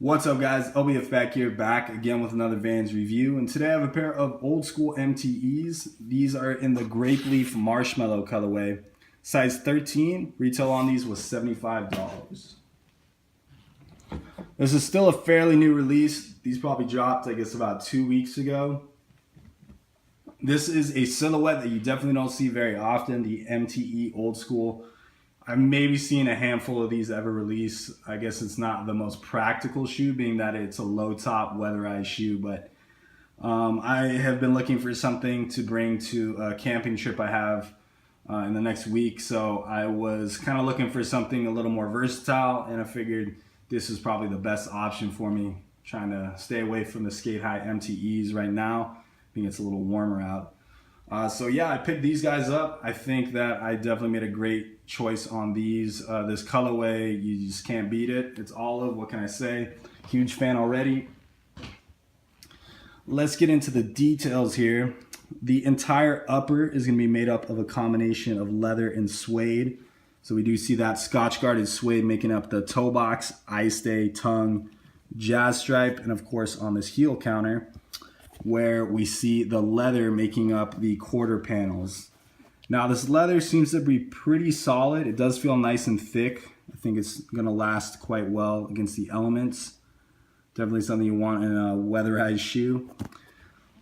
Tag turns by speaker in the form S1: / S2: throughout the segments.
S1: What's up, guys? LBF back here, back again with another Vans review. And today I have a pair of old school MTEs. These are in the Grapeleaf Marshmallow colorway. Size 13, retail on these was $75. This is still a fairly new release. These probably dropped, I guess, about 2 weeks ago. This is a silhouette that you definitely don't see very often, the MTE old school. I've maybe seen a handful of these ever release. I guess it's not the most practical shoe, being that it's a low top weatherized shoe, but I have been looking for something to bring to a camping trip I have in the next week. So I was kind of looking for something a little more versatile, and I figured this is probably the best option for me, trying to stay away from the skate high MTEs right now. I think it's a little warmer out. So yeah, I picked these guys up. I think that I definitely made a great choice on these. This colorway, you just can't beat it. It's olive, what can I say? Huge fan already. Let's get into the details here. The entire upper is gonna be made up of a combination of leather and suede. So we do see that Scotch guarded suede making up the toe box, eye stay, tongue, jazz stripe, and of course on this heel counter, where we see the leather making up the quarter panels. Now this leather seems to be pretty solid. It does feel nice and thick. I think it's gonna last quite well against the elements. Definitely something you want in a weatherized shoe.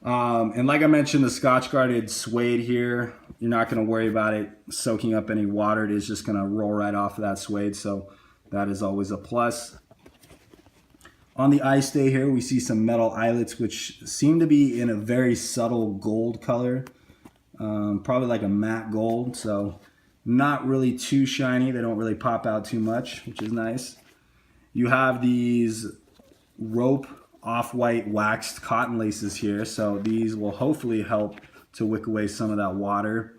S1: And like I mentioned, the Scotch guarded suede here, you're not gonna worry about it soaking up any water. It is just gonna roll right off of that suede, so that is always a plus. On the eye stay here, we see some metal eyelets, which seem to be in a very subtle gold color. Probably like a matte gold, so not really too shiny. They don't really pop out too much, which is nice. You have these rope off-white waxed cotton laces here, so these will hopefully help to wick away some of that water.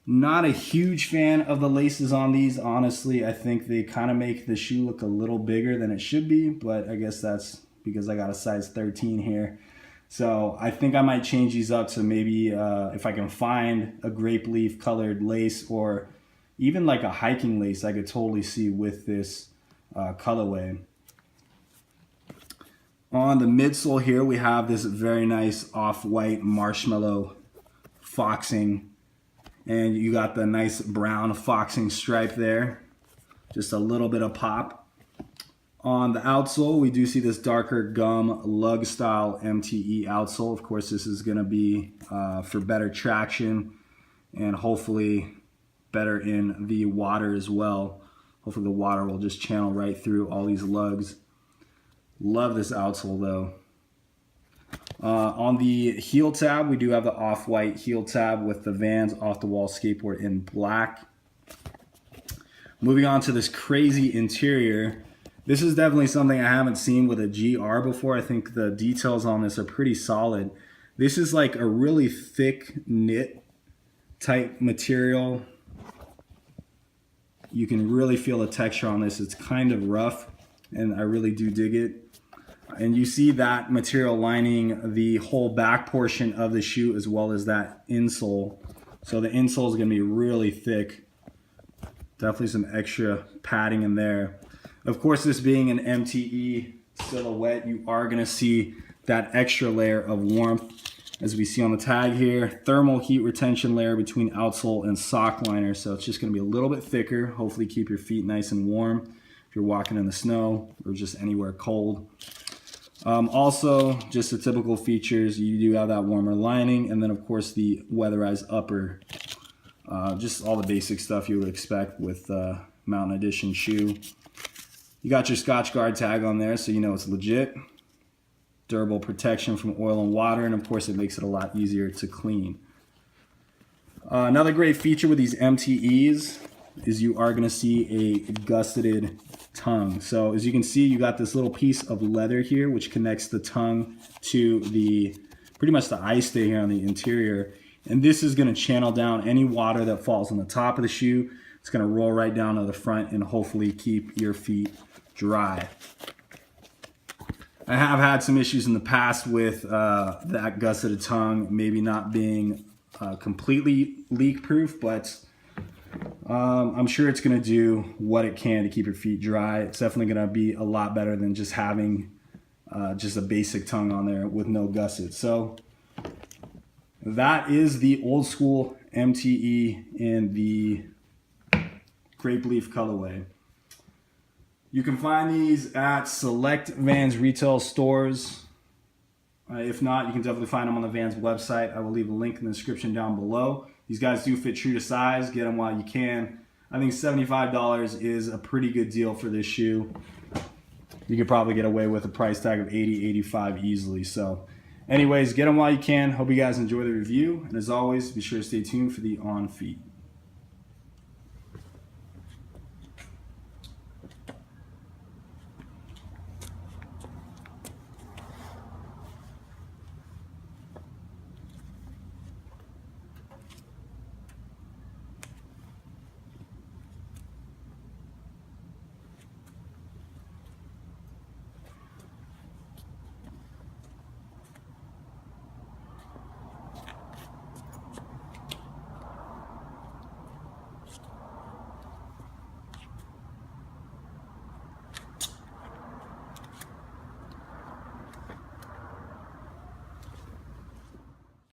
S1: Not a huge fan of the laces on these, honestly. I think they kind of make the shoe look a little bigger than it should be, but I guess that's because I got a size 13 here. So I think I might change these up to maybe if I can find a Grapeleaf colored lace, or even like a hiking lace I could totally see with this colorway. On the midsole here, we have this very nice off-white marshmallow foxing. And you got the nice brown foxing stripe there. Just a little bit of pop. On the outsole, we do see this darker gum lug style MTE outsole. Of course, this is gonna be for better traction and hopefully better in the water as well. Hopefully the water will just channel right through all these lugs. Love this outsole though. On the heel tab, we do have the off-white heel tab with the Vans Off the Wall skateboard in black. Moving on to this crazy interior. This is definitely something I haven't seen with a GR before. I think the details on this are pretty solid. This is like a really thick knit type material. You can really feel the texture on this. It's kind of rough, and I really do dig it. And you see that material lining the whole back portion of the shoe as well as that insole. So the insole is going to be really thick. Definitely some extra padding in there. Of course, this being an MTE silhouette, you are going to see that extra layer of warmth. As we see on the tag here, thermal heat retention layer between outsole and sock liner. So it's just going to be a little bit thicker. Hopefully keep your feet nice and warm if you're walking in the snow or just anywhere cold. Also, just the typical features, you do have that warmer lining, and then of course the weatherized upper. Just all the basic stuff you would expect with Mountain Edition shoe. You got your Scotch Guard tag on there, so you know it's legit. Durable protection from oil and water, and of course it makes it a lot easier to clean. Another great feature with these MTEs is you are going to see a gusseted tongue. So as you can see, you got this little piece of leather here which connects the tongue to the pretty much the eye stay here on the interior, and this is going to channel down any water that falls on the top of the shoe. It's going to roll right down to the front and hopefully keep your feet dry. I have had some issues in the past with that gusseted tongue maybe not being completely leak proof, but I'm sure it's going to do what it can to keep your feet dry. It's definitely going to be a lot better than just having just a basic tongue on there with no gusset. So that is the Old Skool MTE in the Grapeleaf colorway. You can find these at select Vans retail stores. If not, you can definitely find them on the Vans website. I will leave a link in the description down below. These guys do fit true to size. Get them while you can. I think $75 is a pretty good deal for this shoe. You could probably get away with a price tag of $80, $85 easily. So anyways, get them while you can. Hope you guys enjoy the review. And as always, be sure to stay tuned for the on feet.